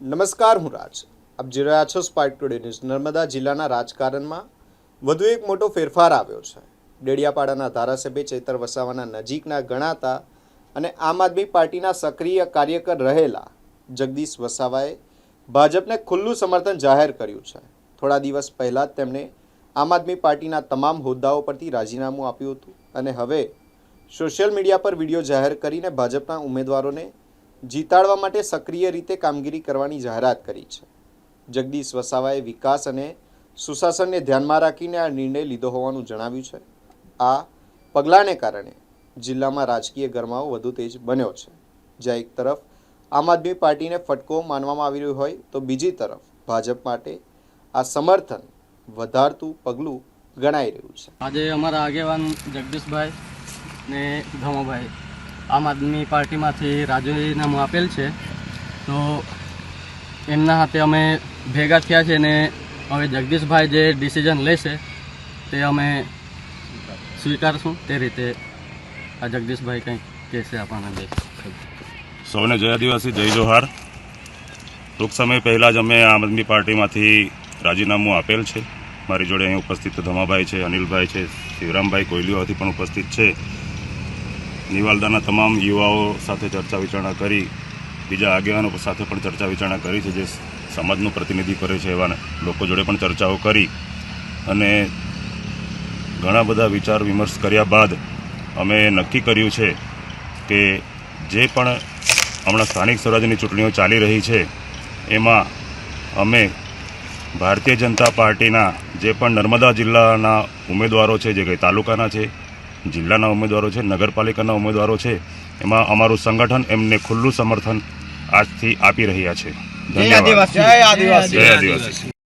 નમસ્કાર, હું રાજ. આપ જોઈ રહ્યા છો સ્પાર્ક ટુડે ન્યૂઝ. નર્મદા જિલ્લાના રાજકારણમાં વધુ એક મોટો ફેરફાર આવ્યો છે. ડેડિયાપાડાના ધારાસભ્ય ચૈતર વસાવાના નજીકના ગણાતા અને આમ આદમી પાર્ટીના સક્રિય કાર્યકર રહેલા જગદીશ વસાવાએ ભાજપને ખુલ્લું સમર્થન જાહેર કર્યું છે. થોડા દિવસ પહેલાં જ તેમણે આમ આદમી પાર્ટીના તમામ હોદ્દાઓ પરથી રાજીનામું આપ્યું હતું અને હવે સોશિયલ મીડિયા પર વિડીયો જાહેર કરીને ભાજપના ઉમેદવારોને જીતાડવા માટે સક્રિય રીતે કામગીરી કરવાની જાહેરાત કરી છે. જગદીશ વસાવાએ વિકાસ અને સુશાસનને ધ્યાનમાં રાખીને આ નિર્ણય લીધો હોવાનું જણાવ્યું છે. આ પગલાંને કારણે જિલ્લામાં રાજકીય ગરમાવો વધુ તેજ બન્યો છે. જ્યાં એક તરફ આમ આદમી પાર્ટીને ફટકો માનવામાં આવી રહ્યો હોય તો બીજી તરફ ભાજપ માટે આ સમર્થન વધારતું પગલું ગણાઈ રહ્યું છે. આજે અમારા આગેવાન જગદીશભાઈ ને ધમાભાઈ આમ આદમી પાર્ટીમાંથી રાજીનામું આપેલ છે, તો એમના હાથે અમે ભેગા થયા છે ને હવે જગદીશભાઈ જે ડિસિઝન લેશે તે અમે સ્વીકારશું. તે રીતે આ જગદીશભાઈ કંઈ કહેશે આપણને દે. સૌને જય આદિવાસી, જય જોહાર. ટૂંક સમય પહેલાં જ અમે આમ આદમી પાર્ટીમાંથી રાજીનામું આપેલ છે. મારી જોડે અહીં ઉપસ્થિત ધમાભાઈ છે, અનિલભાઈ છે, શિવરામભાઈ કોયલીઓથી પણ ઉપસ્થિત છે. નિવાલદાના તમામ યુવાઓ સાથે ચર્ચા વિચારણા કરી, બીજા આગેવાનો સાથે પણ ચર્ચા વિચારણા કરી છે, જે સમાજનું પ્રતિનિધિ કરે છે એવા લોકો જોડે પણ ચર્ચાઓ કરી અને ઘણા બધા વિચાર વિમર્શ કર્યા બાદ અમે નક્કી કર્યું છે કે જે પણ હમણાં સ્થાનિક સ્વરાજ્યની ચૂંટણીઓ ચાલી રહી છે એમાં અમે ભારતીય જનતા પાર્ટીના જે પણ નર્મદા જિલ્લાના ઉમેદવારો છે, જે કંઈ તાલુકાના છે, જિલ્લાના ઉમેદવારો છે, નગરપાલિકાના ઉમેદવારો છે, એમાં અમારું સંગઠન એમને ખુલ્લું સમર્થન આજથી આપી રહ્યા છે. ધન્યવાદ. જય આદિવાસી.